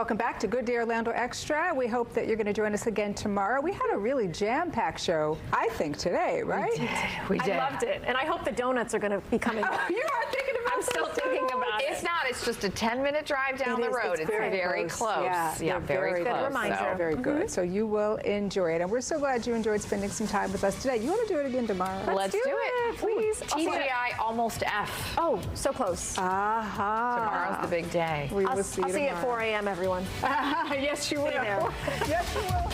Welcome back to Good Day Orlando Extra. We hope that you're going to join us again tomorrow. We had a really jam-packed show, I think, today, right? We did. I loved it. And I hope the donuts are going to be coming back. You are thinking about I'm still thinking about it. It's not. It's just a 10-minute drive down the road. It's very close. Yeah, very close. Good reminder. So. Very good. So you will enjoy it. And we're so glad you enjoyed spending some time with us today. You want to do it again tomorrow? Let's do it. Please. TGI almost F. Oh, so close. Tomorrow's the big day. We will see you I'll see you at tomorrow. 4 a.m., everyone. Yes, you will. there. Yes, you will.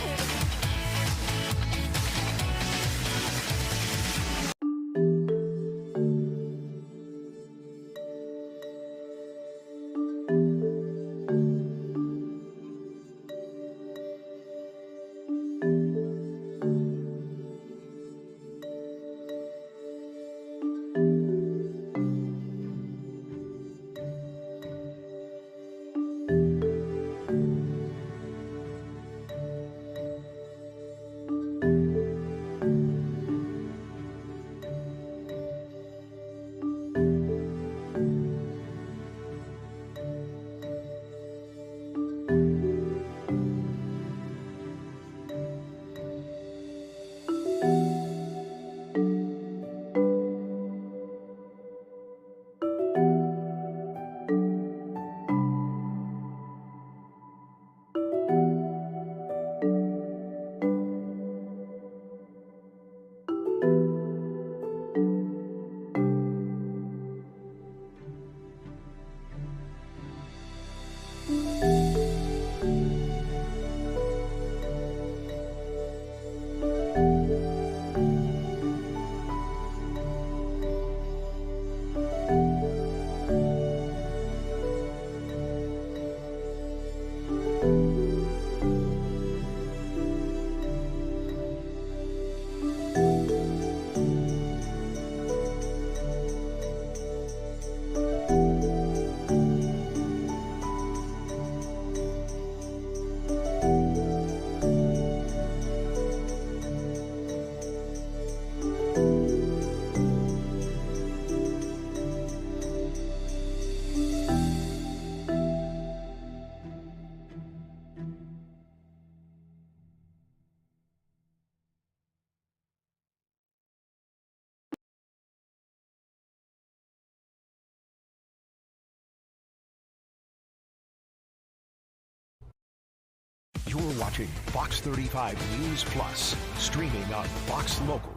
You're watching Fox 35 News Plus, streaming on Fox Local.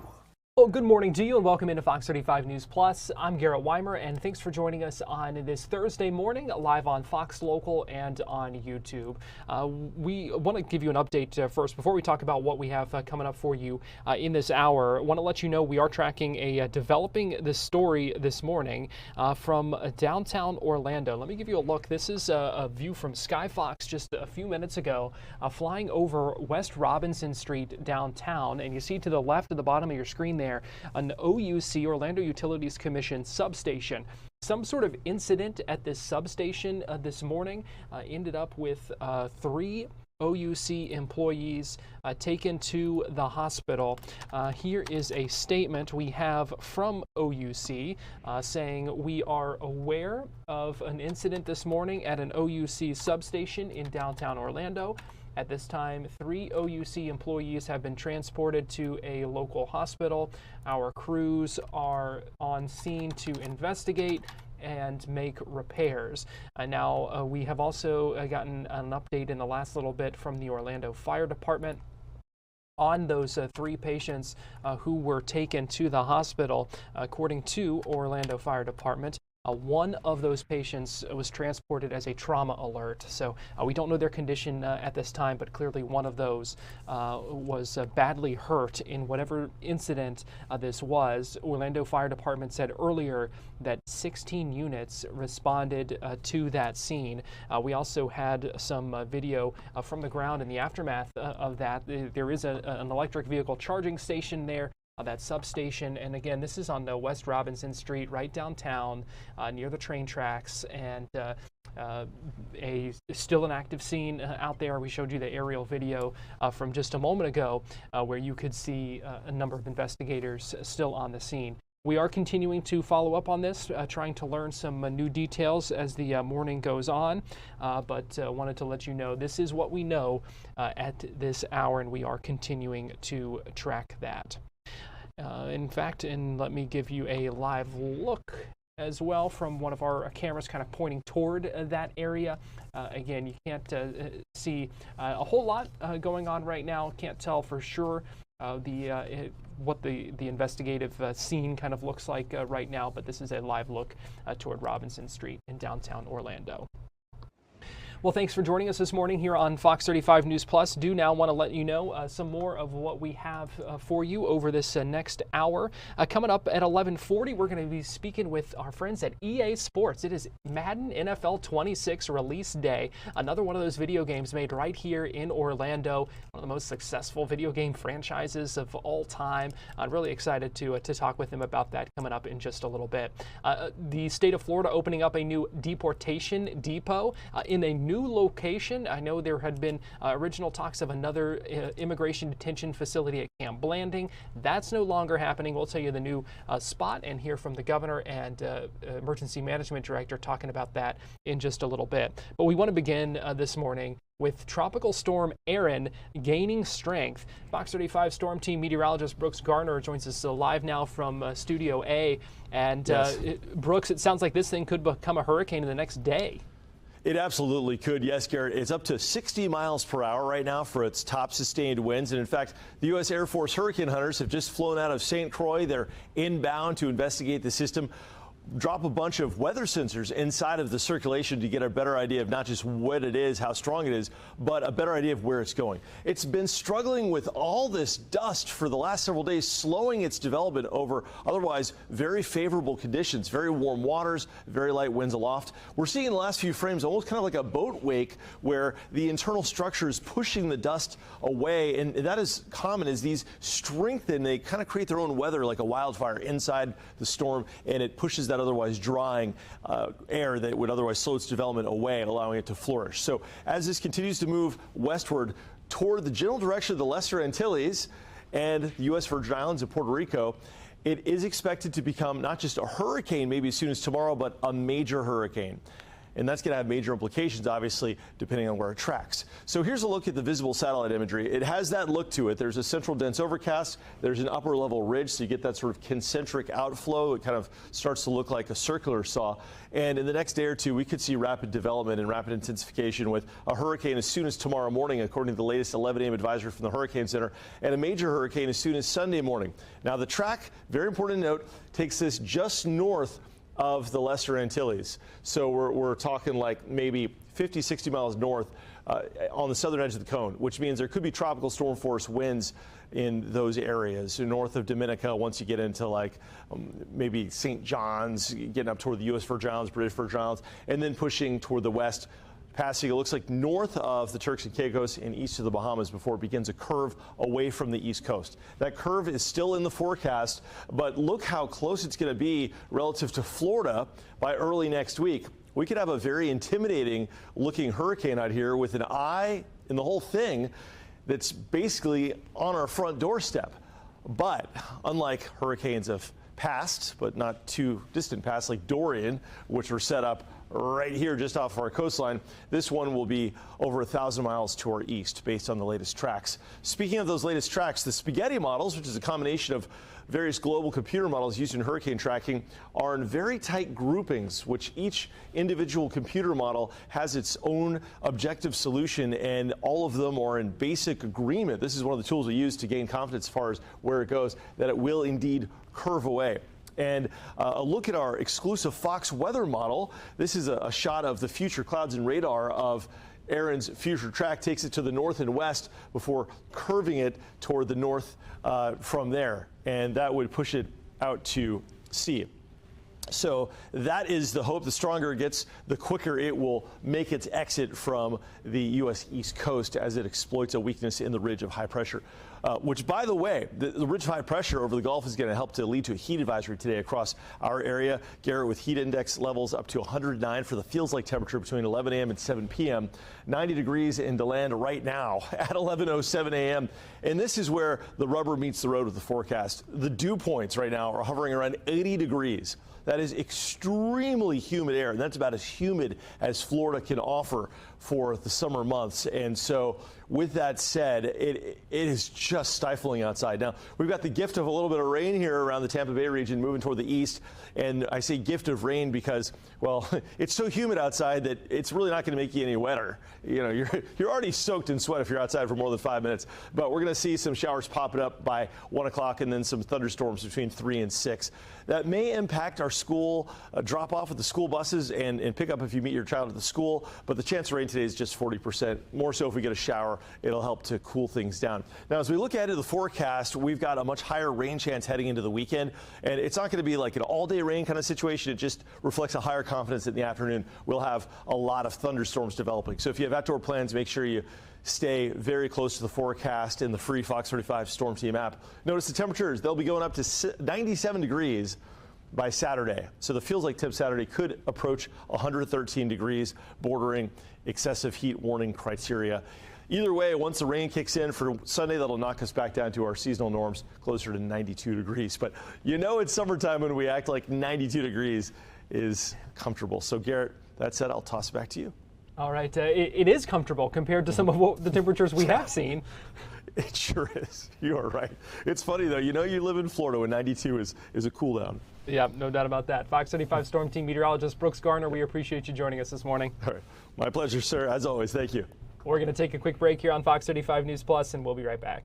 Well, good morning to you and welcome into Fox 35 News Plus. I'm Garrett Wymer and thanks for joining us on this Thursday morning live on Fox Local and on YouTube. We want to give you an update first before we talk about what we have coming up for you in this hour. I want to let you know we are tracking a developing this story this morning from downtown Orlando. Let me give you a look. This is a view from Skyfox just a few minutes ago, flying over West Robinson Street downtown, and you see to the left at the bottom of your screen there an OUC, Orlando Utilities Commission substation. Some sort of incident at this substation this morning ended up with 3 OUC employees taken to the hospital. Here is a statement we have from OUC saying we are aware of an incident this morning at an OUC substation in downtown Orlando. At this time, 3 OUC employees have been transported to a local hospital. Our crews are on scene to investigate and make repairs. Now, we have also gotten an update in the last little bit from the Orlando Fire Department on those 3 patients who were taken to the hospital. According to Orlando Fire Department, one of those patients was transported as a trauma alert. So we don't know their condition at this time, but clearly one of those was badly hurt in whatever incident this was. Orlando Fire Department said earlier that 16 units responded to that scene. We also had some video from the ground in the aftermath of that. There is an electric vehicle charging station there, that substation, and again, this is on the West Robinson Street, right downtown, near the train tracks, and still an active scene out there. We showed you the aerial video from just a moment ago, where you could see a number of investigators still on the scene. we are continuing to follow up on this, trying to learn some new details as the morning goes on. But wanted to let you know this is what we know at this hour, and we are continuing to track that. In fact, and let me give you a live look as well from one of our cameras kind of pointing toward that area. Again, you can't see a whole lot going on right now. Can't tell for sure what the investigative scene kind of looks like right now, but this is a live look toward Robinson Street in downtown Orlando. Well, thanks for joining us this morning here on Fox 35 News Plus. Do now want to let you know some more of what we have for you over this next hour. Coming up at 11:40, we're going to be speaking with our friends at EA Sports. It is Madden NFL 26 release day. Another one of those video games made right here in Orlando. One of the most successful video game franchises of all time. I'm really excited to talk with them about that coming up in just a little bit. The state of Florida opening up a new Deportation Depot in a new location. I know there had been original talks of another immigration detention facility at Camp Blanding. That's no longer happening. We'll tell you the new spot and hear from the governor and emergency management director talking about that in just a little bit. But we want to begin this morning with Tropical Storm Erin gaining strength. Fox 35 Storm Team meteorologist Brooks Garner joins us live now from Studio A. And yes. Brooks, it sounds like this thing could become a hurricane in the next day. It absolutely could. Yes, Garrett. It's up to 60 miles per hour right now for its top sustained winds. And in fact, the U.S. Air Force hurricane hunters have just flown out of St. Croix. They're inbound to investigate the system. Drop a bunch of weather sensors inside of the circulation to get a better idea of not just what it is, how strong it is, but a better idea of where it's going. It's been struggling with all this dust for the last several days, slowing its development over otherwise very favorable conditions, very warm waters, very light winds aloft. We're seeing in the last few frames almost kind of like a boat wake where the internal structure is pushing the dust away. And that is common as these strengthen. They kind of create their own weather like a wildfire inside the storm, and it pushes that otherwise drying air that would otherwise slow its development away, allowing it to flourish. So as this continues to move westward toward the general direction of the Lesser Antilles and the U.S. Virgin Islands and Puerto Rico, it is expected to become not just a hurricane maybe as soon as tomorrow, but a major hurricane. And that's going to have major implications, obviously, depending on where it tracks. So here's a look at the visible satellite imagery. It has that look to it. There's a central dense overcast. There's an upper level ridge, so you get that sort of concentric outflow. It kind of starts to look like a circular saw. And in the next day or two, we could see rapid development and rapid intensification with a hurricane as soon as tomorrow morning, according to the latest 11 a.m. advisory from the Hurricane Center, and a major hurricane as soon as Sunday morning. Now, the track, very important to note, takes this just north of the Lesser Antilles. So we're talking like maybe 50, 60 miles north on the southern edge of the cone, which means there could be tropical storm force winds in those areas north of Dominica once you get into like maybe St. John's, getting up toward the U.S. Virgin Islands, British Virgin Islands, and then pushing toward the west, passing, it looks like, north of the Turks and Caicos and east of the Bahamas before it begins a curve away from the east coast. That curve is still in the forecast, but look how close it's going to be relative to Florida by early next week. We could have a very intimidating looking hurricane out here with an eye in the whole thing that's basically on our front doorstep. But unlike hurricanes of past, but not too distant past, like Dorian, which were set up right here just off our coastline, this one will be over 1,000 miles to our east based on the latest tracks. Speaking of those latest tracks, the spaghetti models, which is a combination of various global computer models used in hurricane tracking, are in very tight groupings, which each individual computer model has its own objective solution, and all of them are in basic agreement. This is one of the tools we use to gain confidence as far as where it goes, that it will indeed curve away. And a look at our exclusive Fox weather model. This is a shot of the future clouds and radar of Erin's future track. Takes it to the north and west before curving it toward the north from there. And that would push it out to sea. So that is the hope. The stronger it gets, the quicker it will make its exit from the U.S. East Coast as it exploits a weakness in the ridge of high pressure. Which, by the way, the ridge of high pressure over the Gulf is going to help to lead to a heat advisory today across our area. Garrett, with heat index levels up to 109 for the feels-like temperature between 11 a.m. and 7 p.m. 90 degrees in DeLand right now at 11:07 a.m. And this is where the rubber meets the road with the forecast. The dew points right now are hovering around 80 degrees. That is extremely humid air, and that's about as humid as Florida can offer for the summer months. And so with that said, it is just stifling outside. Now, we've got the gift of a little bit of rain here around the Tampa Bay region moving toward the east. And I say gift of rain because, well, it's so humid outside that it's really not going to make you any wetter. You know, you're already soaked in sweat if you're outside for more than 5 minutes. But we're going to see some showers popping up by 1 o'clock and then some thunderstorms between 3 and 6. That may impact our school drop off with the school buses and pick up if you meet your child at the school. But the chance of rain today is just 40%. More so if we get a shower, it'll help to cool things down. Now, as we look ahead to the forecast, we've got a much higher rain chance heading into the weekend. And it's not going to be like an all-day rain kind of situation. It just reflects a higher confidence in the afternoon. We'll have a lot of thunderstorms developing. So if you have outdoor plans, make sure you stay very close to the forecast in the free Fox 35 Storm Team app. Notice the temperatures. They'll be going up to 97 degrees by Saturday. So the feels like tip Saturday could approach 113 degrees, bordering excessive heat warning criteria. Either way, once the rain kicks in for Sunday, that'll knock us back down to our seasonal norms, closer to 92 degrees. But you know it's summertime when we act like 92 degrees is comfortable. So Garrett, that said, I'll toss it back to you. All right. It is comfortable compared to some of the temperatures we have seen. It sure is. You are right. It's funny, though. You know you live in Florida when 92 is a cool down. Yeah, no doubt about that. Fox 35 Storm Team meteorologist Brooks Garner, we appreciate you joining us this morning. All right. My pleasure, sir. As always, thank you. We're going to take a quick break here on Fox 35 News Plus, and we'll be right back.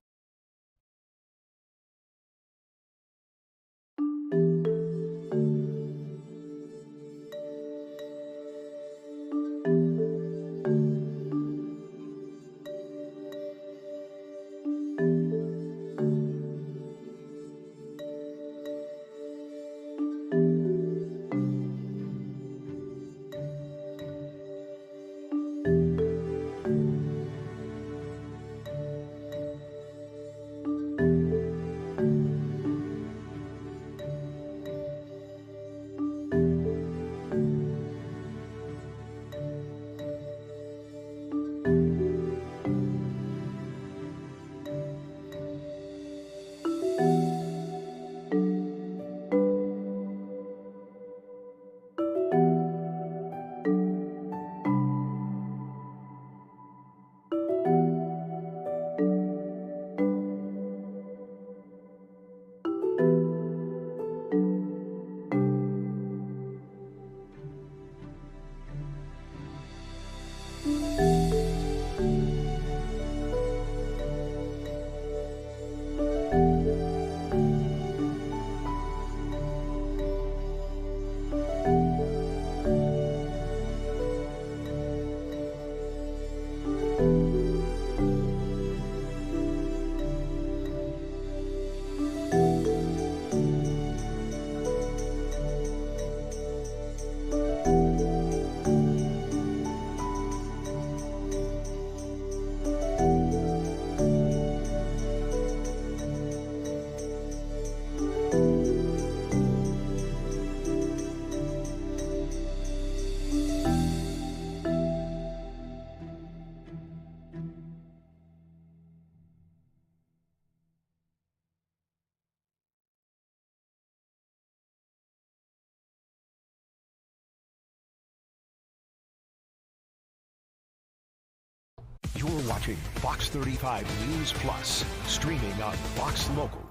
You're watching Fox 35 News Plus, streaming on Fox Local.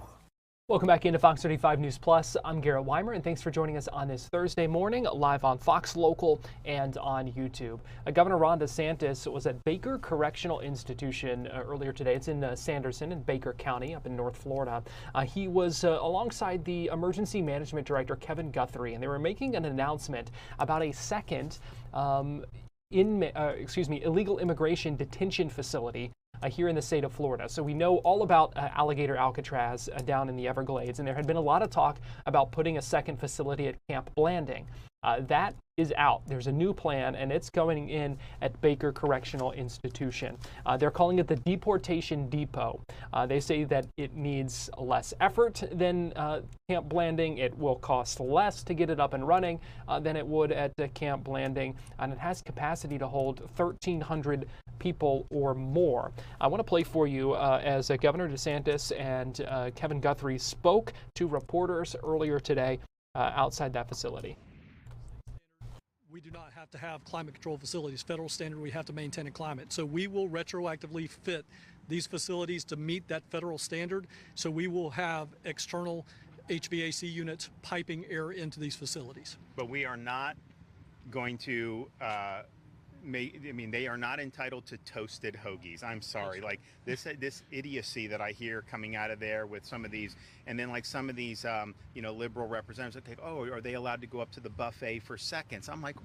Welcome back into Fox 35 News Plus. I'm Garrett Wymer, and thanks for joining us on this Thursday morning, live on Fox Local and on YouTube. Governor Ron DeSantis was at Baker Correctional Institution earlier today. It's in Sanderson in Baker County up in North Florida. He was alongside the Emergency Management Director, Kevin Guthrie, and they were making an announcement about a second illegal immigration detention facility here in the state of Florida. So we know all about Alligator Alcatraz down in the Everglades, and there had been a lot of talk about putting a second facility at Camp Blanding. That is out. There's a new plan, and it's going in at Baker Correctional Institution. They're calling it the Deportation Depot. They say that it needs less effort than Camp Blanding. It will cost less to get it up and running than it would at Camp Blanding, and it has capacity to hold 1,300 people or more. I want to play for you as Governor DeSantis and Kevin Guthrie spoke to reporters earlier today outside that facility. We do not have to have climate control facilities. Federal standard, we have to maintain a climate. So we will retroactively fit these facilities to meet that federal standard. So we will have external HVAC units piping air into these facilities. But we are not going to they are not entitled to toasted hoagies. I'm sorry, like this idiocy that I hear coming out of there with some of these, and then like some of these, liberal representatives that take, oh, are they allowed to go up to the buffet for seconds? I'm like,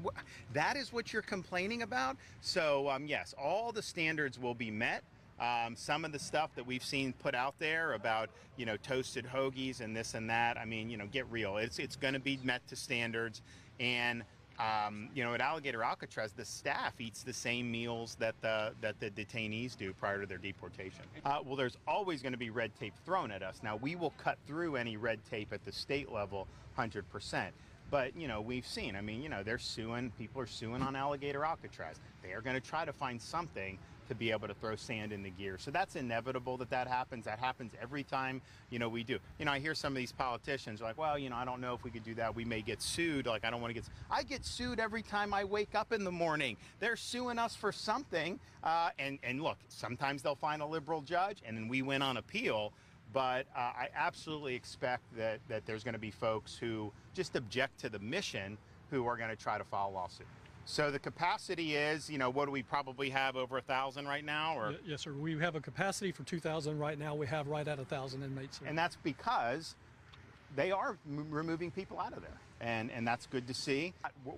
that is what you're complaining about? So yes, all the standards will be met. Some of the stuff that we've seen put out there about, toasted hoagies and this and that, I mean, get real. It's going to be met to standards. And at Alligator Alcatraz, the staff eats the same meals that the detainees do prior to their deportation. Well, there's always going to be red tape thrown at us. Now, we will cut through any red tape at the state level 100%. But, we've seen, they're suing, people are suing on Alligator Alcatraz. They are going to try to find something to be able to throw sand in the gear. So that's inevitable that happens. That happens every time, we do. I hear some of these politicians are like, well, I don't know if we could do that. We may get sued. Like, I don't want to I get sued every time I wake up in the morning. They're suing us for something. And look, sometimes they'll find a liberal judge and then we win on appeal. But I absolutely expect that there's going to be folks who just object to the mission who are going to try to file a lawsuit. So the capacity is, what do we probably have, over 1,000 right now? Or? Yes, sir. We have a capacity for 2,000 right now. We have right at 1,000 inmates. And that's because they are removing people out of there. And that's good to see.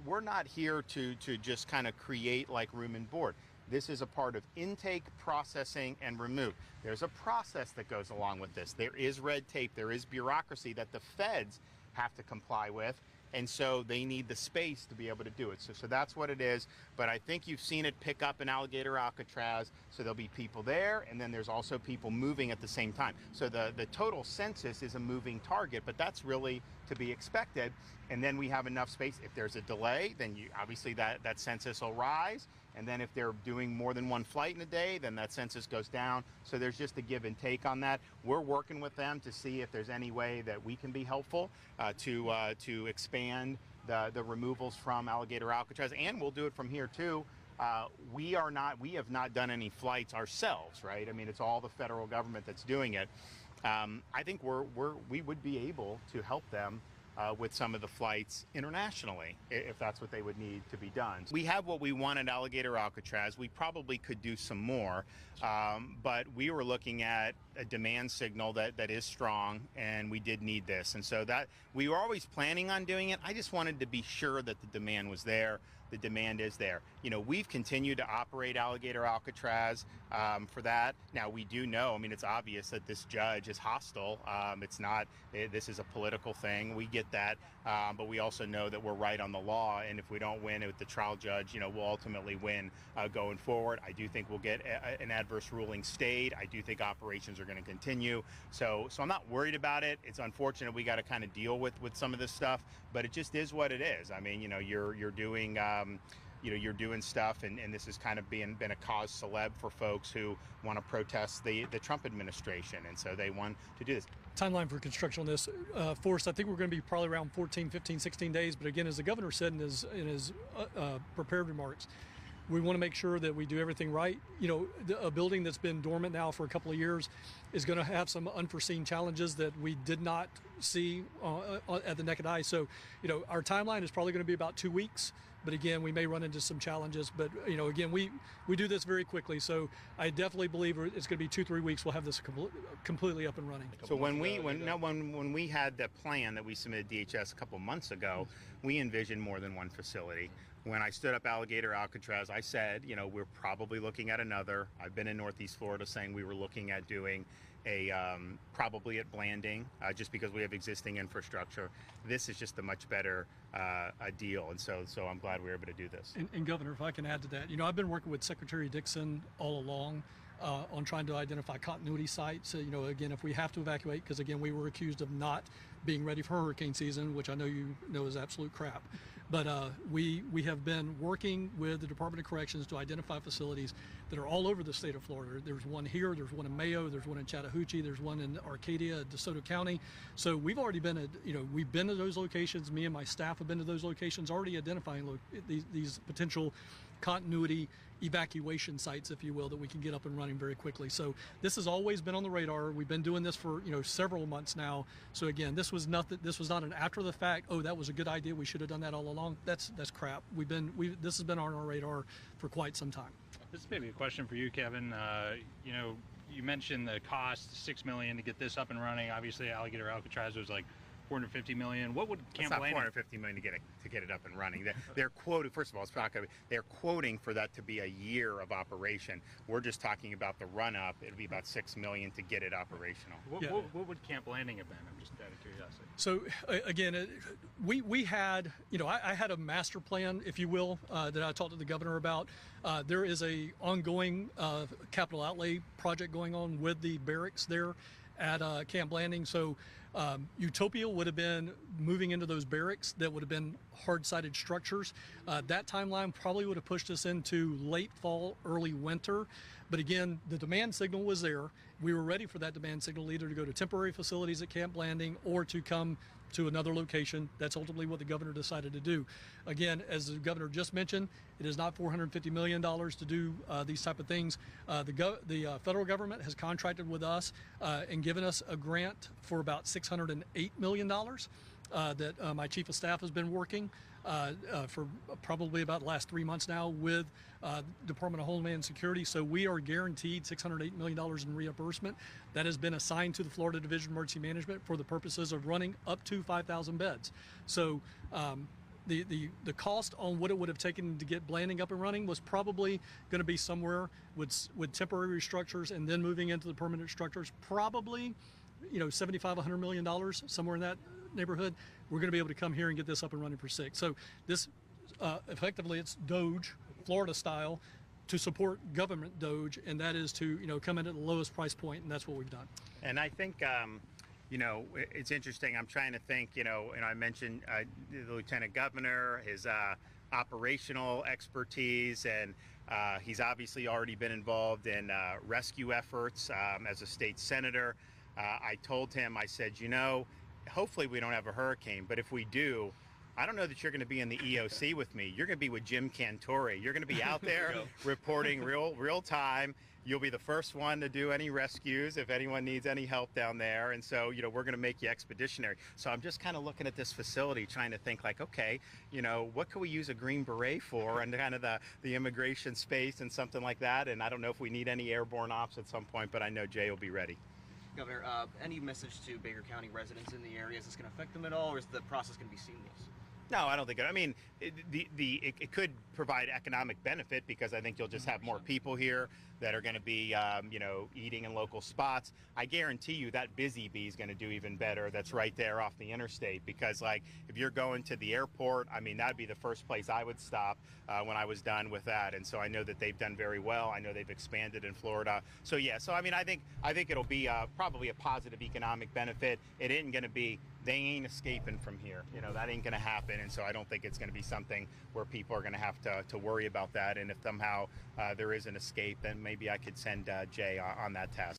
We're not here to just kind of create like room and board. This is a part of intake, processing, and remove. There's a process that goes along with this. There is red tape. There is bureaucracy that the feds have to comply with. And so they need the space to be able to do it. So that's what it is. But I think you've seen it pick up in Alligator Alcatraz. So there'll be people there, and then there's also people moving at the same time. So the total census is a moving target, but that's really to be expected. And then we have enough space. If there's a delay, then obviously that census will rise. And then if they're doing more than one flight in a day, then that census goes down. So there's just a give and take on that. We're working with them to see if there's any way that we can be helpful to expand the removals from Alligator Alcatraz, and we'll do it from here too. We have not done any flights ourselves, right? It's all the federal government that's doing it. I think we would be able to help them with some of the flights internationally, if that's what they would need to be done. We have what we want at Alligator Alcatraz. We probably could do some more, but we were looking at a demand signal that is strong, and we did need this. And so that we were always planning on doing it. I just wanted to be sure that the demand was there. The demand is there. We've continued to operate Alligator Alcatraz for that. Now, we do know, it's obvious that this judge is hostile. This is a political thing. We get that. But we also know that we're right on the law. And if we don't win with the trial judge, we'll ultimately win going forward. I do think we'll get an adverse ruling stayed. I do think operations are going to continue. So I'm not worried about it. It's unfortunate we got to kind of deal with some of this stuff, but it just is what it is. You're doing you're doing stuff, and this has kind of been a cause celeb for folks who want to protest the Trump administration, and so they want to do this. Timeline for construction on this, Forrest, I think we're going to be probably around 14, 15, 16 days, but again, as the governor said in his prepared remarks, we want to make sure that we do everything right. A building that's been dormant now for a couple of years is going to have some unforeseen challenges that we did not see at the naked eye. So, our timeline is probably going to be about 2 weeks. But again, we may run into some challenges. But again, we do this very quickly. So I definitely believe it's going to be 2-3 weeks. We'll have this completely up and running. So when we had the plan that we submitted DHS a couple months ago, we envisioned more than one facility. When I stood up Alligator Alcatraz, I said, we're probably looking at another. I've been in Northeast Florida saying we were looking at doing a probably at Blanding, just because we have existing infrastructure. This is just a much better a deal, and so I'm glad we were able to do this. And Governor, if I can add to that, I've been working with Secretary Dixon all along on trying to identify continuity sites. Again, if we have to evacuate, because again, we were accused of not being ready for hurricane season, which I know you know is absolute crap. But we have been working with the Department of Corrections to identify facilities that are all over the state of Florida. There's one here, there's one in Mayo, there's one in Chattahoochee, there's one in Arcadia, DeSoto County. So we've already been we've been to those locations. Me and my staff have been to those locations, already identifying these potential continuity evacuation sites, if you will, that we can get up and running very quickly. So this has always been on the radar. We've been doing this for several months now. So again, this was not an after the fact, oh, that was a good idea, we should have done that all along. That's crap. This has been on our radar for quite some time. This may be a question for you, Kevin. You mentioned the cost, $6 million to get this up and running. Obviously, Alligator Alcatraz was like $450 million. What would Camp Landing? It's not $450 million to get it up and running. They're quoting. First of all, it's not going to be. They're quoting for that to be a year of operation. We're just talking about the run up. It'll be about $6 million to get it operational. What would Camp Landing have been? I'm just out of curiosity. So again, we had I had a master plan, if you will, that I talked to the governor about. There is a ongoing capital outlay project going on with the barracks there at Camp Landing. So Utopia would have been moving into those barracks that would have been hard-sided structures. That timeline probably would have pushed us into late fall, early winter. But again, the demand signal was there. We were ready for that demand signal either to go to temporary facilities at Camp Landing or to come to another location. That's ultimately what the governor decided to do. Again, as the governor just mentioned, it is not $450 million to do these type of things. The federal government has contracted with us and given us a grant for about $608 million that my chief of staff has been working for probably about the last 3 months now with Department of Homeland Security. So we are guaranteed $608 million in reimbursement that has been assigned to the Florida Division of Emergency Management for the purposes of running up to 5,000 beds. So the cost on what it would have taken to get Blanding up and running was probably going to be somewhere with temporary structures and then moving into the permanent structures, probably $75–100 million, somewhere in that neighborhood. We're going to be able to come here and get this up and running for $6. So this effectively it's Doge, Florida style, to support government Doge, and that is to come in at the lowest price point, and that's what we've done. And I think it's interesting. I'm trying to think. And I mentioned the lieutenant governor, his operational expertise, and he's obviously already been involved in rescue efforts as a state senator. I told him, I said, hopefully we don't have a hurricane, but if we do, I don't know that you're going to be in the EOC with me. You're going to be with Jim Cantore. You're going to be out there reporting real time. You'll be the first one to do any rescues if anyone needs any help down there. And so, we're going to make you expeditionary. So I'm just kind of looking at this facility, trying to think like, okay, what could we use a Green Beret for, and kind of the immigration space and something like that. And I don't know if we need any airborne ops at some point, but I know Jay will be ready. Governor, any message to Baker County residents in the area? Is this going to affect them at all, or is the process going to be seamless? No, I don't think it. I mean, it could provide economic benefit because I think you'll just have more people here that are going to be, eating in local spots. I guarantee you that Busy Bee is going to do even better. That's right there off the interstate, because like if you're going to the airport, I mean, that'd be the first place I would stop when I was done with that. And so I know that they've done very well. I know they've expanded in Florida. So yeah, so I mean, I think it'll be probably a positive economic benefit. It ain't going to be. They ain't escaping from here. That ain't going to happen. And so I don't think it's going to be something where people are going to have to worry about that. And if somehow there is an escape, then maybe I could send Jay on that task.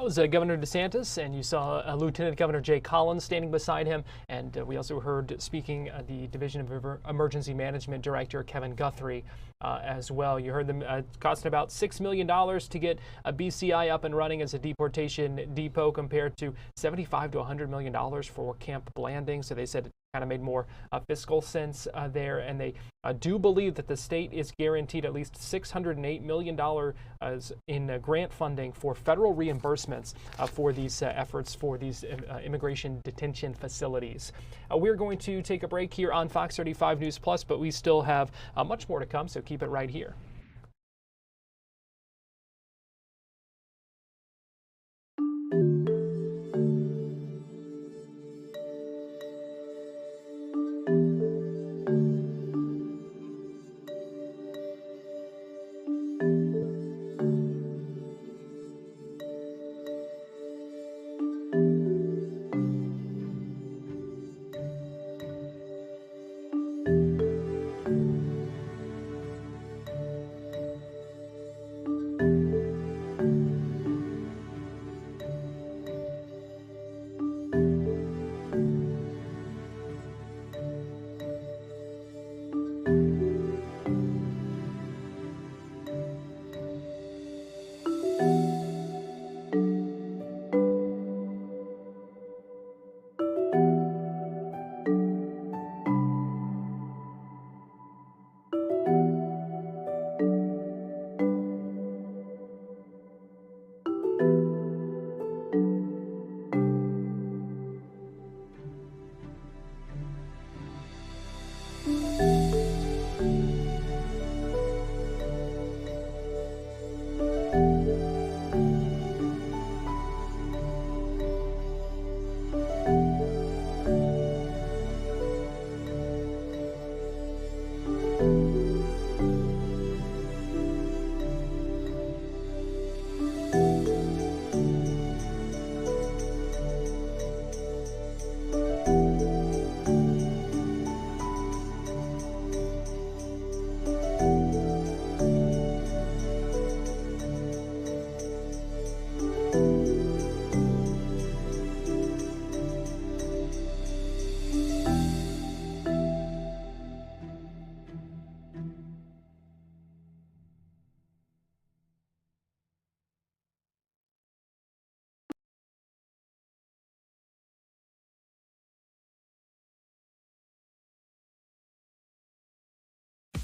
That was Governor DeSantis, and you saw Lieutenant Governor Jay Collins standing beside him. And we also heard speaking the Division of Emergency Management Director Kevin Guthrie as well. You heard them costing about $6 million to get a BCI up and running as a deportation depot compared to $75 to $100 million for Camp Blanding. So they said it kind of made more fiscal sense there, and they do believe that the state is guaranteed at least $608 million in grant funding for federal reimbursements for these efforts for these immigration detention facilities. We're going to take a break here on Fox 35 News Plus, but we still have much more to come, so keep it right here.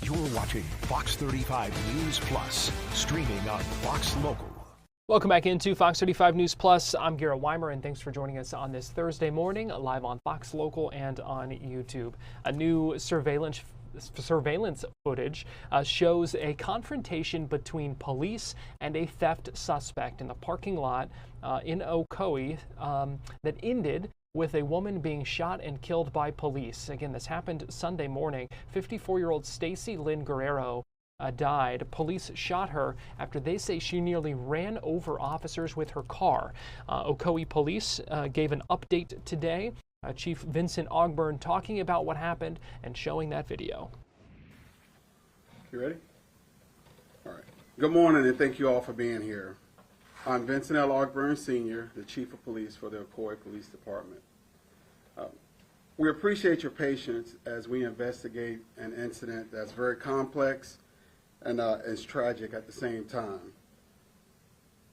You're watching Fox 35 News Plus, streaming on Fox Local. Welcome back into Fox 35 News Plus. I'm Garrett Wymer, and thanks for joining us on this Thursday morning, live on Fox Local and on YouTube. A new surveillance footage shows a confrontation between police and a theft suspect in the parking lot in Ocoee that ended with a woman being shot and killed by police. Again, this happened Sunday morning. 54-year-old Stacy Lynn Guerrero died. Police shot her after they say she nearly ran over officers with her car. Ocoee police gave an update today. Chief Vincent Ogburn talking about what happened and showing that video. You ready? All right. Good morning, and thank you all for being here. I'm Vincent L. Ogburn, Sr., the Chief of Police for the Ocoee Police Department. We appreciate your patience as we investigate an incident that's very complex and is tragic at the same time.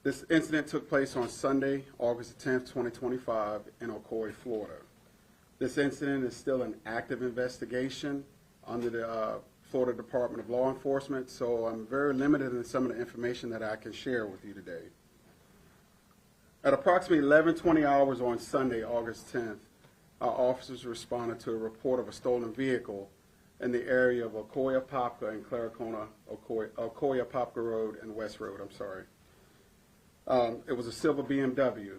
This incident took place on Sunday, August 10th, 2025 in Ocoee, Florida. This incident is still an active investigation under the Florida Department of Law Enforcement, so I'm very limited in some of the information that I can share with you today. At approximately 11:20 hours on Sunday, August 10th, our officers responded to a report of a stolen vehicle in the area of Ocoee-Apopka and Claricona, Ocoee-Apopka Road and West Road, it was a silver BMW.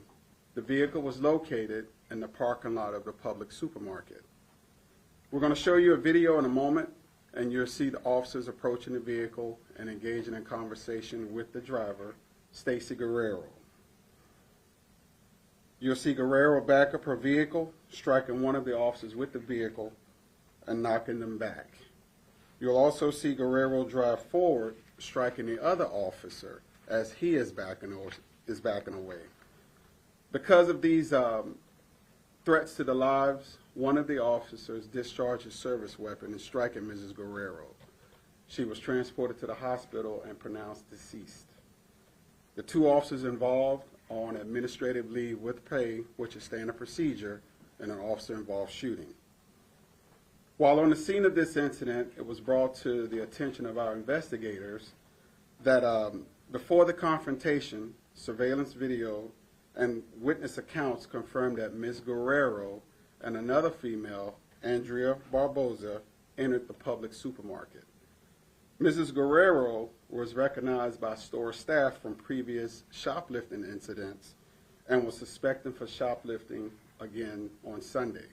The vehicle was located in the parking lot of the public supermarket. We're going to show you a video in a moment, and you'll see the officers approaching the vehicle and engaging in conversation with the driver, Stacy Guerrero. You'll see Guerrero back up her vehicle, striking one of the officers with the vehicle and knocking them back. You'll also see Guerrero drive forward, striking the other officer as he is backing away. Because of these threats to the lives, one of the officers discharged his service weapon and striking Mrs. Guerrero. She was transported to the hospital and pronounced deceased. The two officers involved are on administrative leave with pay, which is standard procedure in an officer-involved shooting. While on the scene of this incident, it was brought to the attention of our investigators that before the confrontation, surveillance video and witness accounts confirmed that Ms. Guerrero and another female, Andrea Barboza, entered the public supermarket. Mrs. Guerrero was recognized by store staff from previous shoplifting incidents and was suspected for shoplifting again on Sunday.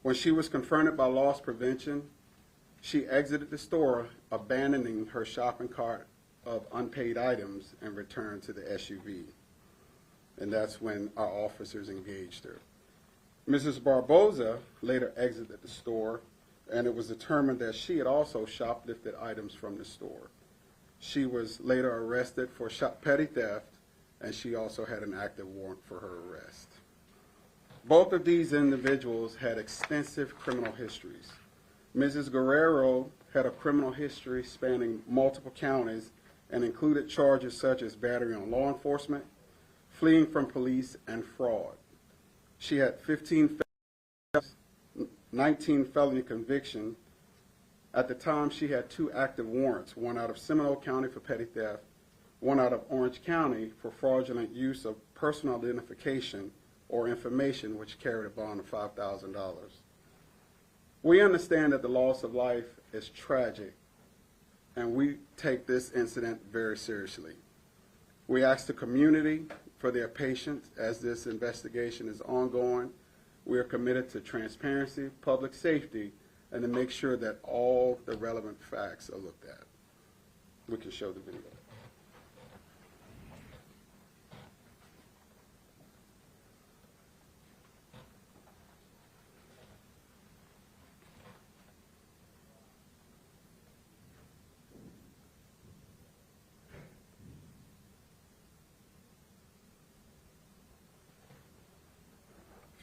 When she was confronted by loss prevention, she exited the store, abandoning her shopping cart of unpaid items and returned to the SUV. And that's when our officers engaged her. Mrs. Barboza later exited the store, and it was determined that she had also shoplifted items from the store. She was later arrested for petty theft, and she also had an active warrant for her arrest. Both of these individuals had extensive criminal histories. Mrs. Guerrero had a criminal history spanning multiple counties and included charges such as battery on law enforcement, fleeing from police, and fraud. She had 15 felonies, 19 felony convictions. At the time, she had 2 active warrants, one out of Seminole County for petty theft, one out of Orange County for fraudulent use of personal identification or information which carried a bond of $5,000. We understand that the loss of life is tragic, and we take this incident very seriously. We ask the community for their patience as this investigation is ongoing. We are committed to transparency, public safety, and to make sure that all the relevant facts are looked at. We can show the video.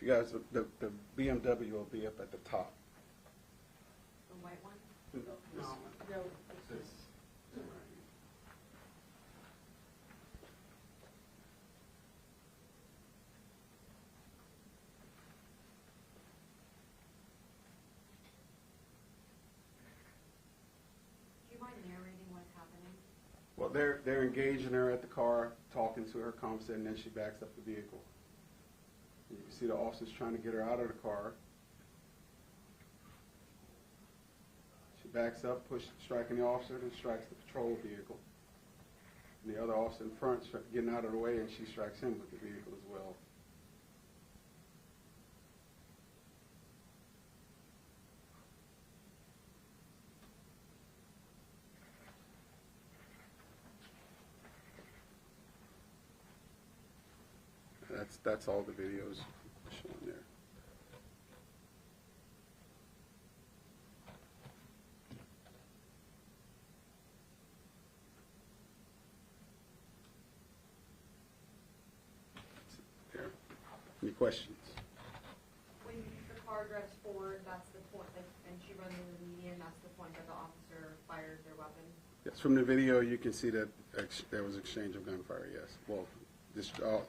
You guys, the BMW will be up at the top. The white one? No, this one. No. This. Do you mind narrating what's happening? Well, they're engaging her at the car, talking to her, conversating, and then she backs up the vehicle. You can see the officers trying to get her out of the car. She backs up, striking the officer, then strikes the patrol vehicle. And the other officer in front getting out of the way, and she strikes him with the vehicle as well. That's all the videos shown there. There. Any questions? When the car drives forward, that's the point, and she runs into the median, that's the point that the officer fires their weapon? Yes, from the video you can see that there was exchange of gunfire, yes. Well,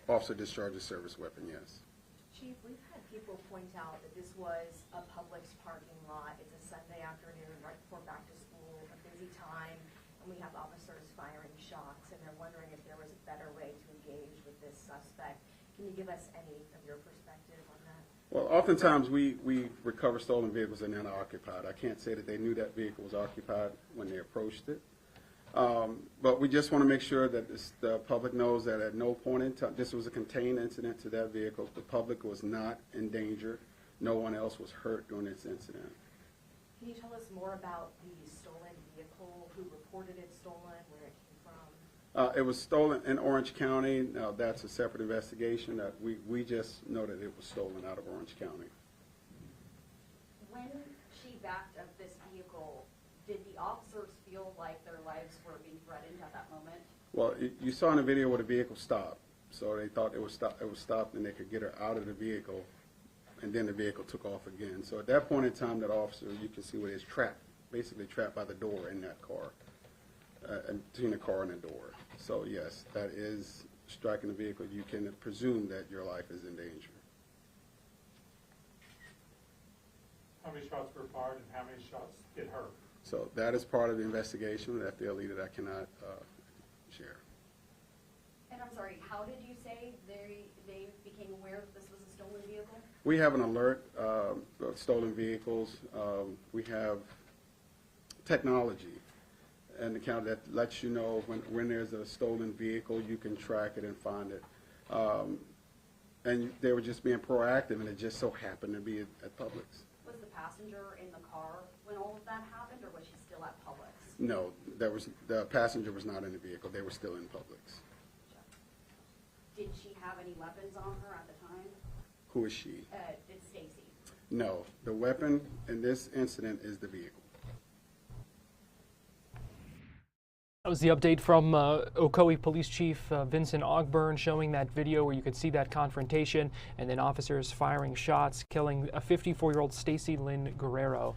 officer discharged a service weapon, yes. Chief, we've had people point out that this was a Publix parking lot. It's a Sunday afternoon right before back to school, a busy time, and we have officers firing shots, and they're wondering if there was a better way to engage with this suspect. Can you give us any of your perspective on that? Well, oftentimes we recover stolen vehicles and they're not occupied. I can't say that they knew that vehicle was occupied when they approached it. But we just want to make sure that the public knows that at no point in time, this was a contained incident to that vehicle. The public was not in danger. No one else was hurt during this incident. Can you tell us more about the stolen vehicle, who reported it stolen, where it came from? It was stolen in Orange County. Now, that's a separate investigation. That we just know that it was stolen out of Orange County. When she backed up this vehicle, did the officers feel like their lives were being threatened at that moment? Well, you saw in the video where the vehicle stopped, So they thought it was stopped and they could get her out of the vehicle, and then the vehicle took off again. So at that point in time, that officer, you can see where he's trapped, basically trapped by the door in that car, between the car and the door. So yes, that is striking the vehicle. You can presume that your life is in danger. How many shots were fired and how many shots hit her? So that is part of the investigation with the FDLE that I cannot share. And I'm sorry, how did you say they became aware that this was a stolen vehicle? We have an alert of stolen vehicles. We have technology in the county that lets you know when there's a stolen vehicle, you can track it and find it. And they were just being proactive, and it just so happened to be at Publix. Was the passenger in the car when all of that happened, or was she still at Publix? No, the passenger was not in the vehicle. They were still in Publix. Did she have any weapons on her at the time? Who is she? It's Stacy. No, the weapon in this incident is the vehicle. That was the update from Ocoee Police Chief Vincent Ogburn, showing that video where you could see that confrontation and then officers firing shots, killing a 54-year-old Stacy Lynn Guerrero.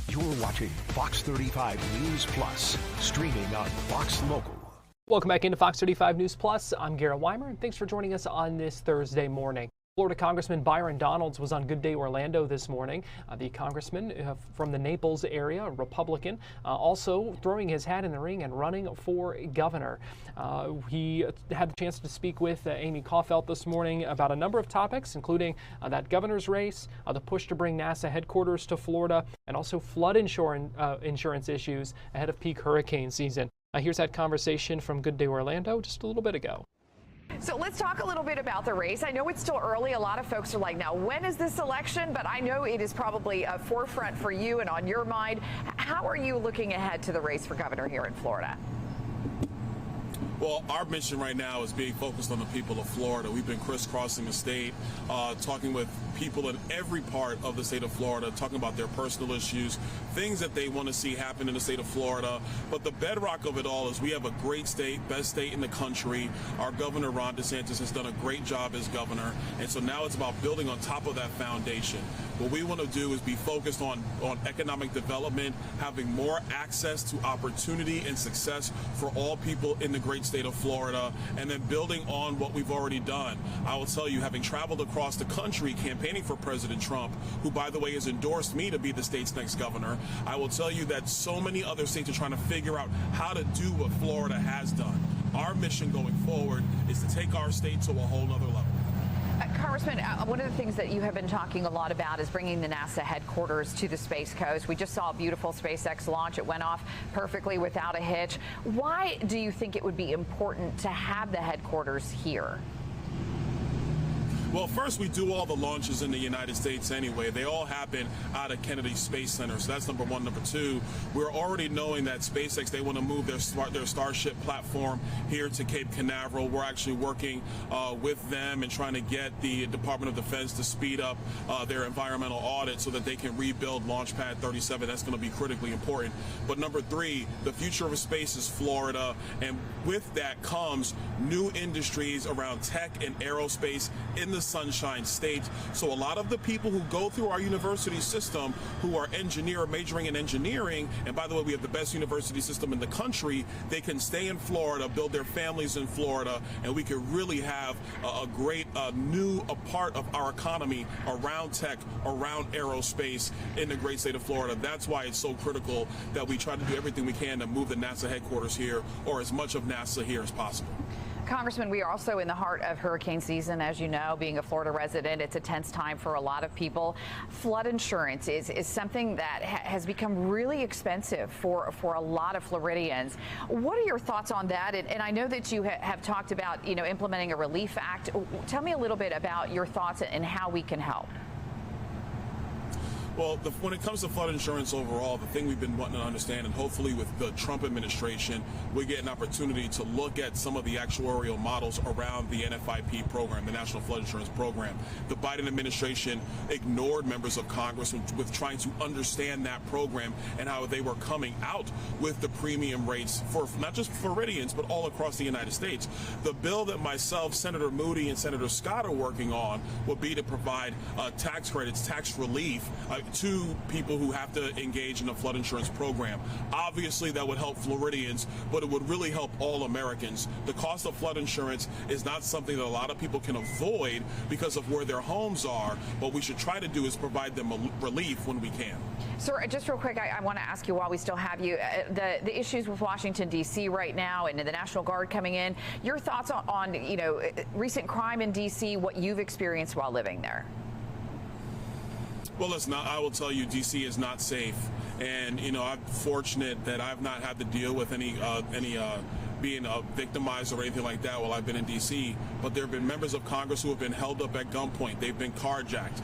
You're watching Fox 35 News Plus, streaming on Fox Local. Welcome back into Fox 35 News Plus. I'm Garrett Wymer, and thanks for joining us on this Thursday morning. Florida Congressman Byron Donalds was on Good Day Orlando this morning. The congressman from the Naples area, a Republican, also throwing his hat in the ring and running for governor. He had the chance to speak with Amy Caulfield this morning about a number of topics, including that governor's race, the push to bring NASA headquarters to Florida, and also flood insurance issues ahead of peak hurricane season. Here's that conversation from Good Day Orlando just a little bit ago. So let's talk a little bit about the race. I know it's still early. A lot of folks are like, now, when is this election? But I know it is probably a forefront for you and on your mind. How are you looking ahead to the race for governor here in Florida? Well, our mission right now is being focused on the people of Florida. We've been crisscrossing the state, talking with people in every part of the state of Florida, talking about their personal issues, things that they want to see happen in the state of Florida. But the bedrock of it all is we have a great state, best state in the country. Our governor, Ron DeSantis, has done a great job as governor. And so now it's about building on top of that foundation. What we want to do is be focused on economic development, having more access to opportunity and success for all people in the great state of Florida, and then building on what we've already done. I will tell you, having traveled across the country campaigning for President Trump, who, by the way, has endorsed me to be the state's next governor, I will tell you that so many other states are trying to figure out how to do what Florida has done. Our mission going forward is to take our state to a whole nother level. Congressman, one of the things that you have been talking a lot about is bringing the NASA headquarters to the Space Coast. We just saw a beautiful SpaceX launch. It went off perfectly without a hitch. Why do you think it would be important to have the headquarters here? Well, first, we do all the launches in the United States anyway. They all happen out of Kennedy Space Center. So that's number one. Number two, we're already knowing that SpaceX, they want to move their Starship platform here to Cape Canaveral. We're actually working with them and trying to get the Department of Defense to speed up their environmental audit so that they can rebuild Launch Pad 37. That's going to be critically important. But number three, the future of space is Florida. And with that comes new industries around tech and aerospace in the Sunshine State. So a lot of the people who go through our university system who are majoring in engineering, and by the way, we have the best university system in the country, they can stay in Florida, build their families in Florida, and we could really have a great new part of our economy around tech, around aerospace in the great state of Florida. That's why it's so critical that we try to do everything we can to move the NASA headquarters here, or as much of NASA here as possible. Congressman, we are also in the heart of hurricane season. As you know, being a Florida resident, it's a tense time for a lot of people. Flood insurance is something that has become really expensive for a lot of Floridians. What are your thoughts on that? And I know that you have talked about, implementing a relief act. Tell me a little bit about your thoughts and how we can help. Well, when it comes to flood insurance overall, the thing we've been wanting to understand, and hopefully with the Trump administration, we get an opportunity to look at some of the actuarial models around the NFIP program, the National Flood Insurance Program. The Biden administration ignored members of Congress with trying to understand that program and how they were coming out with the premium rates for not just Floridians, but all across the United States. The bill that myself, Senator Moody, and Senator Scott are working on would be to provide tax credits, tax relief, to people who have to engage in a flood insurance program. Obviously, that would help Floridians, but it would really help all Americans. The cost of flood insurance is not something that a lot of people can avoid because of where their homes are. What we should try to do is provide them relief when we can. Sir, just real quick, I want to ask you while we still have you, the issues with Washington, D.C. right now and the National Guard coming in, your thoughts on recent crime in D.C., what you've experienced while living there? Well, listen, I will tell you, D.C. is not safe. And, I'm fortunate that I've not had to deal with any being victimized or anything like that while I've been in D.C., but there have been members of Congress who have been held up at gunpoint. They've been carjacked.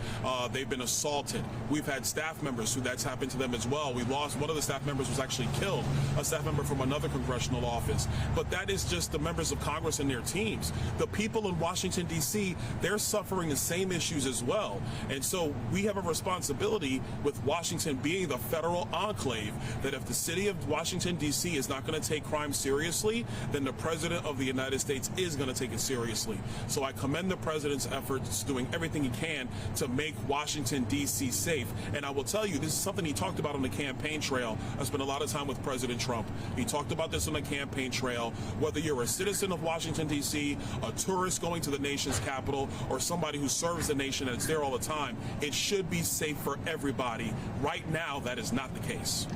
They've been assaulted. We've had staff members who that's happened to them as well. We lost one of the staff members was actually killed, a staff member from another congressional office. But that is just the members of Congress and their teams. The people in Washington, D.C., they're suffering the same issues as well. And so we have a responsibility with Washington being the federal enclave that if the city of Washington, D.C. is not going to take crime seriously, then the President of the United States is going to take it seriously. So I commend the President's efforts, doing everything he can to make Washington, D.C. safe. And I will tell you, this is something he talked about on the campaign trail. I spent a lot of time with President Trump. He talked about this on the campaign trail. Whether you're a citizen of Washington, D.C., a tourist going to the nation's capital, or somebody who serves the nation and is there all the time, it should be safe for everybody. Right now, that is not the case.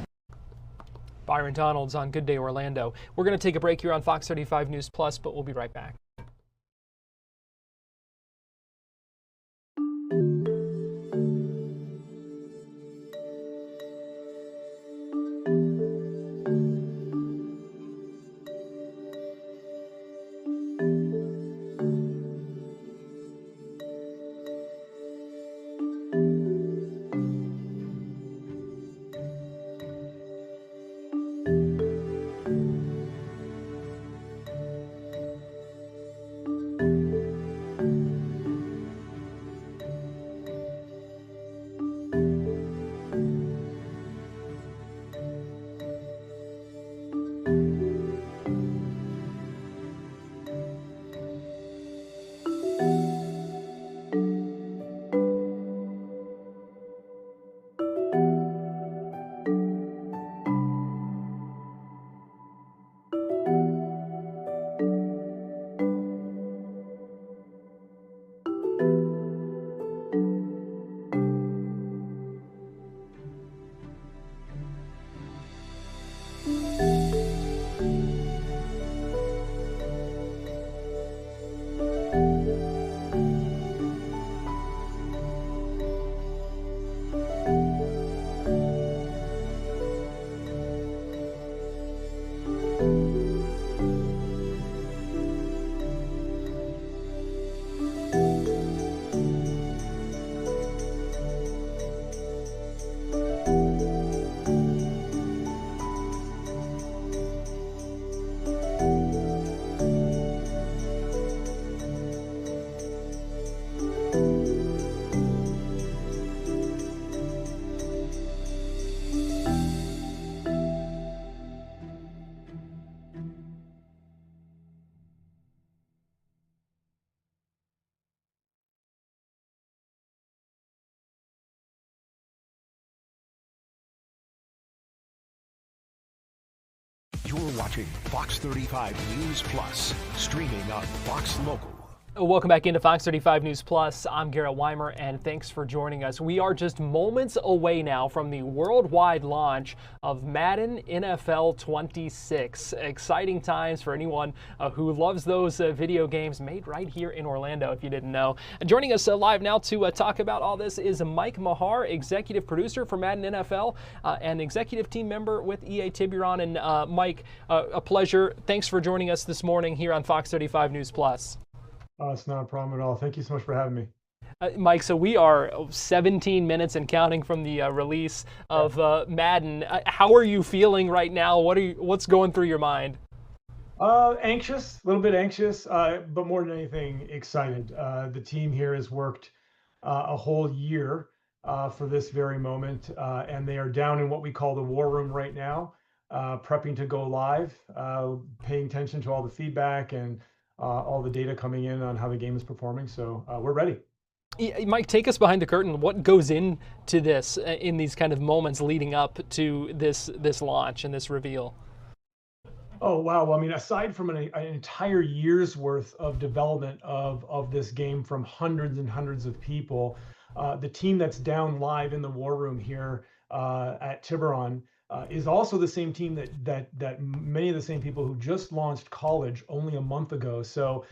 Byron Donalds on Good Day Orlando. We're going to take a break here on Fox 35 News Plus, but we'll be right back. watching Fox 35 News Plus, streaming on Fox Local. Welcome back into Fox 35 News Plus. I'm Garrett Wymer, and thanks for joining us. We are just moments away now from the worldwide launch of Madden NFL 26. Exciting times for anyone who loves those video games made right here in Orlando, if you didn't know. Joining us live now to talk about all this is Mike Mahar, executive producer for Madden NFL and executive team member with EA Tiburon. And Mike, a pleasure. Thanks for joining us this morning here on Fox 35 News Plus. It's not a problem at all. Thank you so much for having me. Mike, so we are 17 minutes and counting from the release of Madden. How are you feeling right now? What's going through your mind? Anxious, a little bit anxious, but more than anything, excited. The team here has worked a whole year for this very moment, and they are down in what we call the war room right now, prepping to go live, paying attention to all the feedback and all the data coming in on how the game is performing. So we're ready. Mike, take us behind the curtain. What goes into this in these kind of moments leading up to this launch and this reveal? Oh, wow. Well, I mean, aside from an entire year's worth of development of this game from hundreds and hundreds of people, the team that's down live in the war room here at Tiburon is also the same team that many of the same people who just launched college only a month ago. So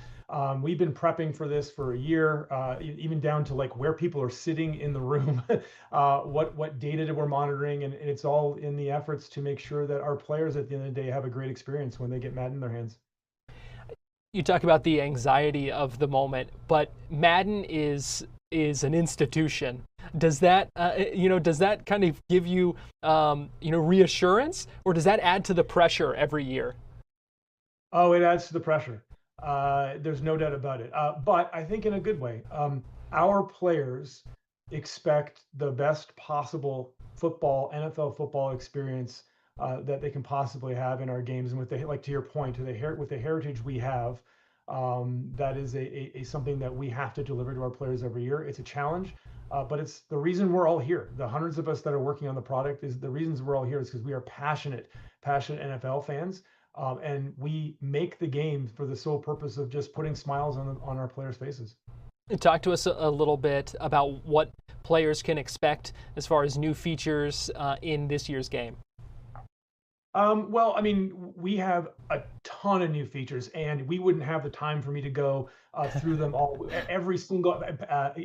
we've been prepping for this for a year, even down to like where people are sitting in the room, what data that we're monitoring, and it's all in the efforts to make sure that our players at the end of the day have a great experience when they get Madden in their hands. You talk about the anxiety of the moment, but Madden is an institution. Does that kind of give you reassurance, or does that add to the pressure every year? Oh, it adds to the pressure. There's no doubt about it. But I think in a good way. Our players expect the best possible NFL football experience that they can possibly have in our games. And to your point, with the heritage we have, that is a something that we have to deliver to our players every year. It's a challenge, but it's the reason we're all here. The hundreds of us that are working on the product is the reasons we're all here is because we are passionate NFL fans, and we make the game for the sole purpose of just putting smiles on our players' faces. Talk to us a little bit about what players can expect as far as new features in this year's game. Well, I mean, we have a ton of new features, and we wouldn't have the time for me to go through them all. Every single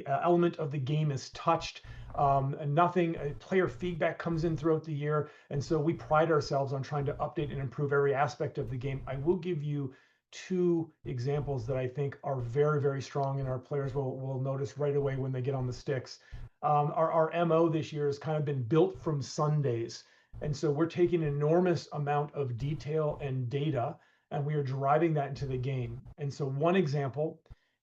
element of the game is touched. Player feedback comes in throughout the year, and so we pride ourselves on trying to update and improve every aspect of the game. I will give you two examples that I think are very, very strong, and our players will notice right away when they get on the sticks. Our MO this year has kind of been built from Sundays. And so we're taking an enormous amount of detail and data, and we are driving that into the game. And so one example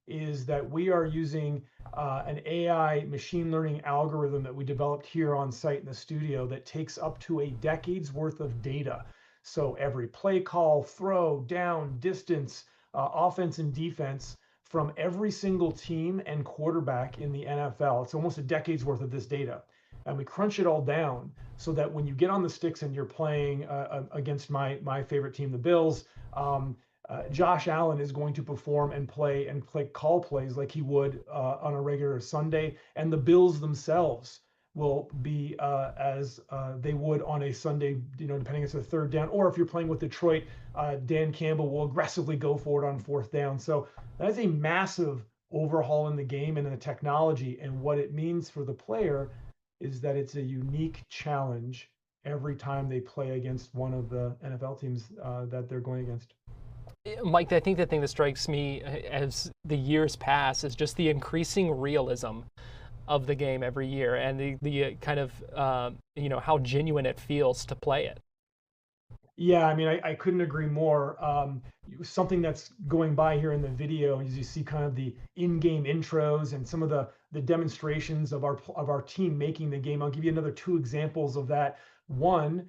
is that we are using an AI machine learning algorithm that we developed here on site in the studio that takes up to a decade's worth of data. So every play call, throw, down, distance, offense and defense from every single team and quarterback in the NFL. It's almost a decade's worth of this data. And we crunch it all down so that when you get on the sticks and you're playing against my favorite team, the Bills, Josh Allen is going to perform and play call plays like he would on a regular Sunday, and the Bills themselves will be as they would on a Sunday, depending if it's a third down, or if you're playing with Detroit, Dan Campbell will aggressively go for it on fourth down. So that is a massive overhaul in the game and in the technology, and what it means for the player is that it's a unique challenge every time they play against one of the NFL teams that they're going against. Mike, I think the thing that strikes me as the years pass is just the increasing realism of the game every year, and the kind of how genuine it feels to play it. Yeah, I mean, I couldn't agree more. Something that's going by here in the video is you see kind of the in-game intros and some of the demonstrations of our team making the game. I'll give you another two examples of that. One,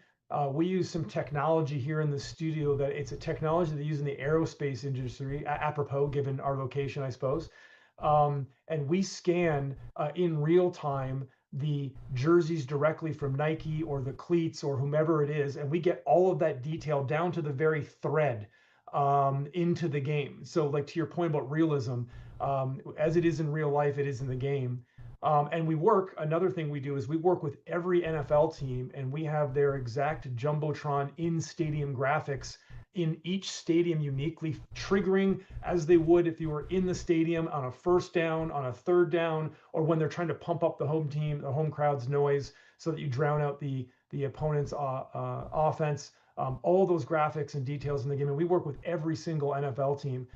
we use some technology here in the studio that it's a technology they use in the aerospace industry, apropos given our location, I suppose. And we scan in real time the jerseys directly from Nike or the cleats or whomever it is, and we get all of that detail down to the very thread into the game. So like to your point about realism, as it is in real life, it is in the game. And another thing we do is we work with every NFL team, and we have their exact Jumbotron in-stadium graphics in each stadium uniquely, triggering as they would if you were in the stadium on a first down, on a third down, or when they're trying to pump up the home crowd's noise so that you drown out the opponent's offense. All those graphics and details in the game, and we work with every single NFL team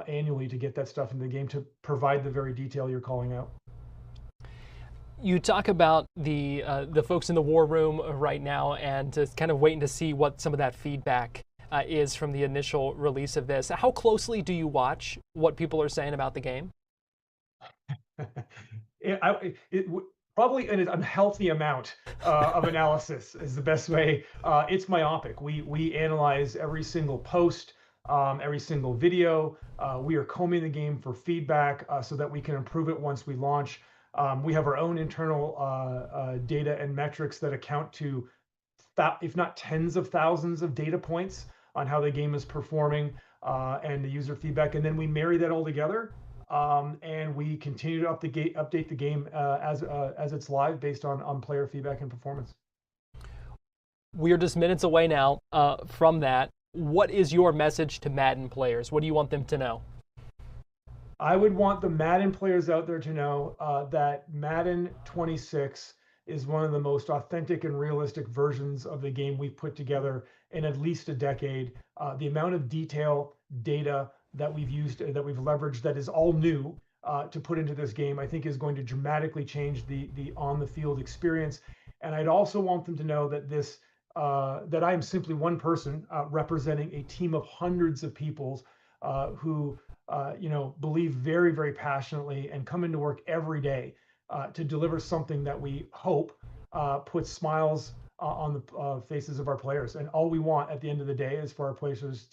annually to get that stuff into the game to provide the very detail you're calling out. You talk about the folks in the war room right now, and just kind of waiting to see what some of that feedback is from the initial release of this. How closely do you watch what people are saying about the game? Probably an unhealthy amount of analysis is the best way. It's myopic. We analyze every single post, every single video. We are combing the game for feedback so that we can improve it once we launch. We have our own internal data and metrics that account to, if not tens of thousands of data points on how the game is performing and the user feedback. And then we marry that all together and we continue to update the game as it's live based on player feedback and performance. We are just minutes away now from that. What is your message to Madden players? What do you want them to know? I would want the Madden players out there to know that Madden 26 is one of the most authentic and realistic versions of the game we've put together in at least a decade. The amount of detail, data that we've used, that we've leveraged, that is all new to put into this game, I think is going to dramatically change the on-the-field experience. And I'd also want them to know that that I am simply one person representing a team of hundreds of people who believe very, very passionately and come into work every day to deliver something that we hope puts smiles on the faces of our players. And all we want at the end of the day is for our players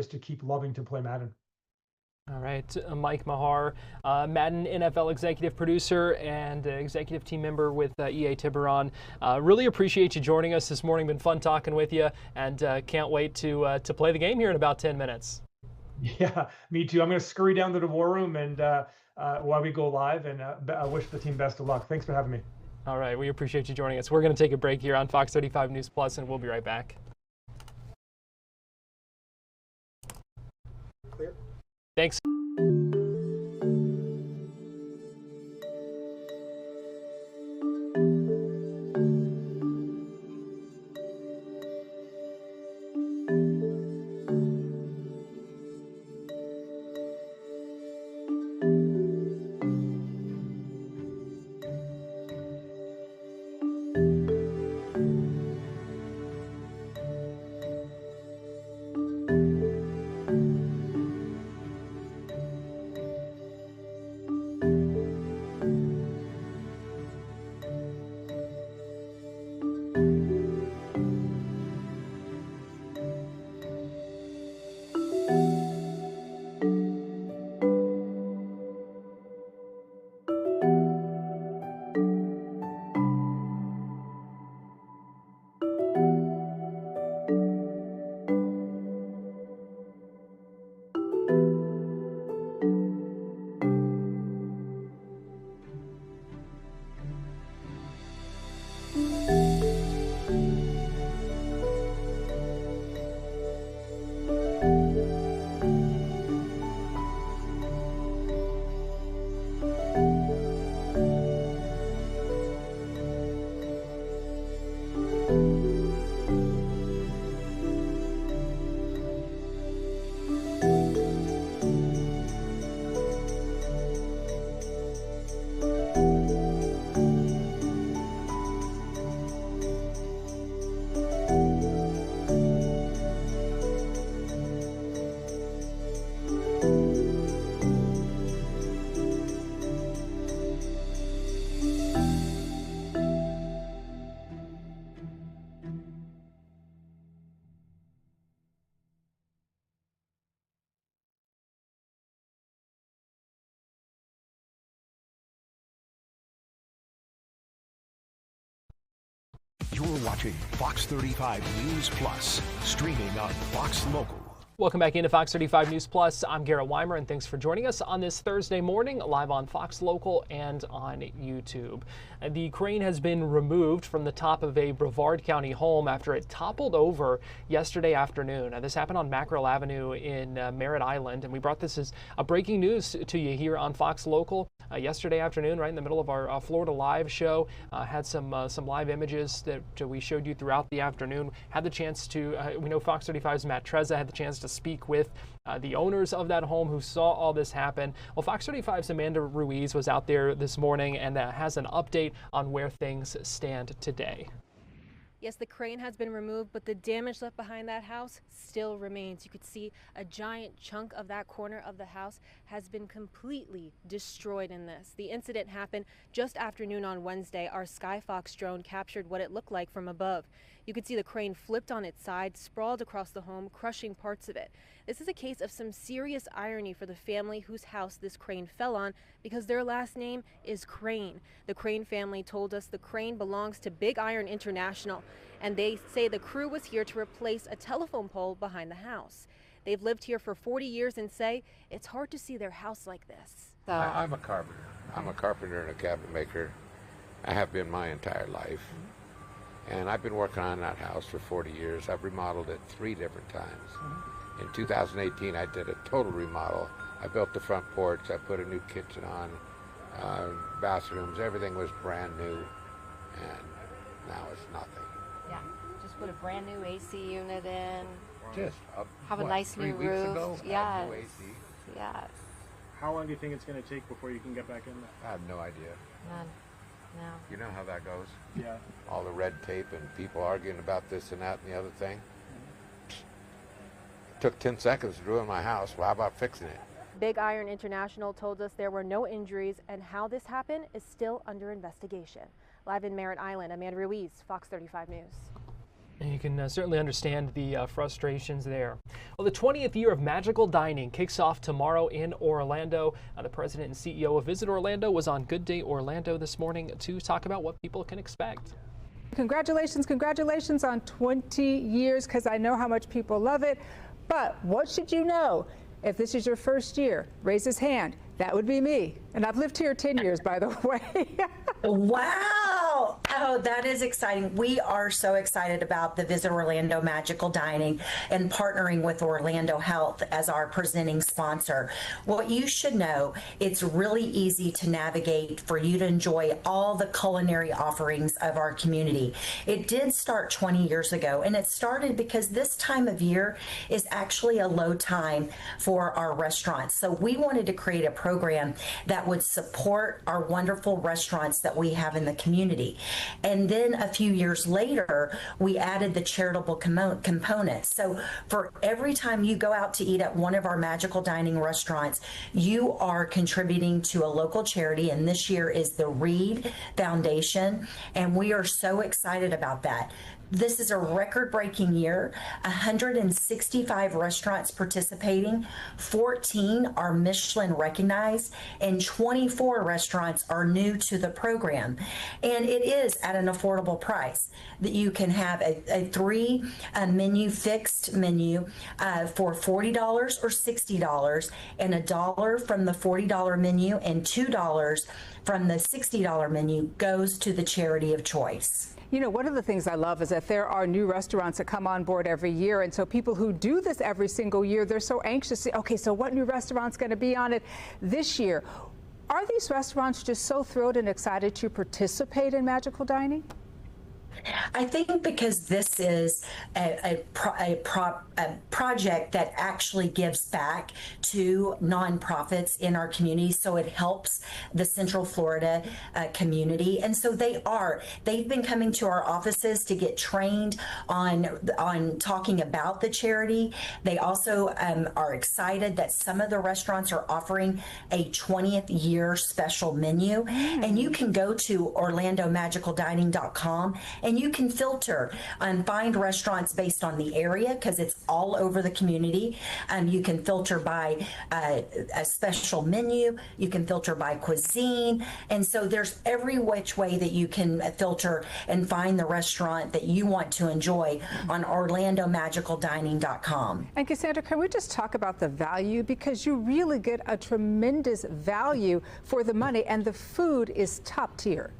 to keep loving to play Madden. All right, Mike Mahar, Madden NFL executive producer and executive team member with EA Tiburon. Really appreciate you joining us this morning. Been fun talking with you, and can't wait to play the game here in about 10 minutes. Yeah, me too. I'm going to scurry down to the war room and while we go live, and I wish the team best of luck. Thanks for having me. All right, we appreciate you joining us. We're going to take a break here on Fox 35 News Plus, and we'll be right back. Clear. Thanks. You're watching Fox 35 News Plus, streaming on Fox Local. Welcome back into Fox 35 News Plus. I'm Garrett Wymer, and thanks for joining us on this Thursday morning, live on Fox Local and on YouTube. The crane has been removed from the top of a Brevard County home after it toppled over yesterday afternoon. This happened on Mackerel Avenue in Merritt Island, and we brought this as a breaking news to you here on Fox Local yesterday afternoon, right in the middle of our Florida Live show. Had some live images that we showed you throughout the afternoon. Had the chance to, we know Fox 35's Matt Trezza had the chance to speak with the owners of that home who saw all this happen. Well, Fox 35's Amanda Ruiz was out there this morning and has an update on where things stand today. Yes, the crane has been removed, but the damage left behind that house still remains. You could see a giant chunk of that corner of the house has been completely destroyed in this. The incident happened just after noon on Wednesday. Our Skyfox drone captured what it looked like from above. You could see the crane flipped on its side, sprawled across the home, crushing parts of it. This is a case of some serious irony for the family whose house this crane fell on, because their last name is Crane. The Crane family told us the crane belongs to Big Iron International, and they say the crew was here to replace a telephone pole behind the house. They've lived here for 40 years and say it's hard to see their house like this. I'm a carpenter. I'm a carpenter and a cabinet maker. I have been my entire life. And I've been working on that house for 40 years. I've remodeled it 3 different times. In 2018, I did a total remodel. I built the front porch. I put a new kitchen on, bathrooms. Everything was brand new, and now it's nothing. Yeah, just put a brand new AC unit in. Just have a nice new roof. Ago, yes. new AC. Yes. How long do you think it's going to take before you can get back in there? I have no idea. None. No. You know how that goes? Yeah. All the red tape and people arguing about this and that and the other thing. It took 10 seconds to ruin my house. Well, how about fixing it? Big Iron International told us there were no injuries, and how this happened is still under investigation. Live in Merritt Island, Amanda Ruiz, Fox 35 News. And you can certainly understand the frustrations there. Well, the 20th year of magical dining kicks off tomorrow in Orlando. The president and CEO of Visit Orlando was on Good Day Orlando this morning to talk about what people can expect. Congratulations, congratulations on 20 years, because I know how much people love it. But what should you know? If this is your first year, raise his hand. That would be me. And I've lived here 10 years, by the way. Wow. Oh, that is exciting. We are so excited about the Visit Orlando Magical Dining and partnering with Orlando Health as our presenting sponsor. What you should know, it's really easy to navigate for you to enjoy all the culinary offerings of our community. It did start 20 years ago, and it started because this time of year is actually a low time for our restaurants. So we wanted to create a program that would support our wonderful restaurants that we have in the community. And then a few years later, we added the charitable component. So for every time you go out to eat at one of our magical dining restaurants, you are contributing to a local charity, and this year is the Reed Foundation, and we are so excited about that. This is a record-breaking year, 165 restaurants participating, 14 are Michelin recognized, and 24 restaurants are new to the program. And it is at an affordable price that you can have a 3 menu fixed menu for $40 or $60, and $1 from the $40 menu and $2 from the $60 menu goes to the charity of choice. You know, one of the things I love is that there are new restaurants that come on board every year. And so people who do this every single year, they're so anxious to see, okay, so what new restaurant's going to be on it this year? Are these restaurants just so thrilled and excited to participate in magical dining? I think because this is a project that actually gives back to nonprofits in our community, so it helps the Central Florida community. And so they've been coming to our offices to get trained on talking about the charity. They also are excited that some of the restaurants are offering a 20th year special menu. And you can go to orlandomagicaldining.com And you can filter and find restaurants based on the area because it's all over the community. You can filter by a special menu. You can filter by cuisine. And so there's every which way that you can filter and find the restaurant that you want to enjoy on OrlandoMagicalDining.com. And Cassandra, can we just talk about the value? Because you really get a tremendous value for the money, and the food is top tier.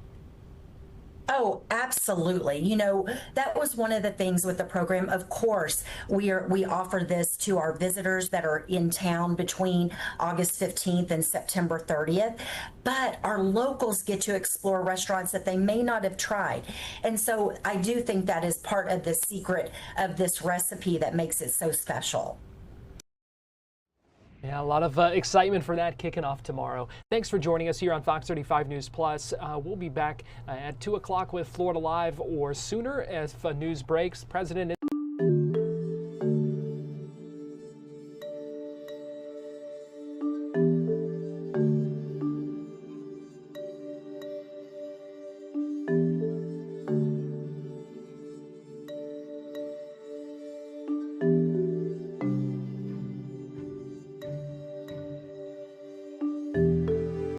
Oh, absolutely. You know, that was one of the things with the program. Of course, we offer this to our visitors that are in town between August 15th and September 30th. But our locals get to explore restaurants that they may not have tried. And so I do think that is part of the secret of this recipe that makes it so special. Yeah, a lot of excitement for that kicking off tomorrow. Thanks for joining us here on Fox 35 News Plus. We'll be back at 2 o'clock with Florida Live or sooner if news breaks. President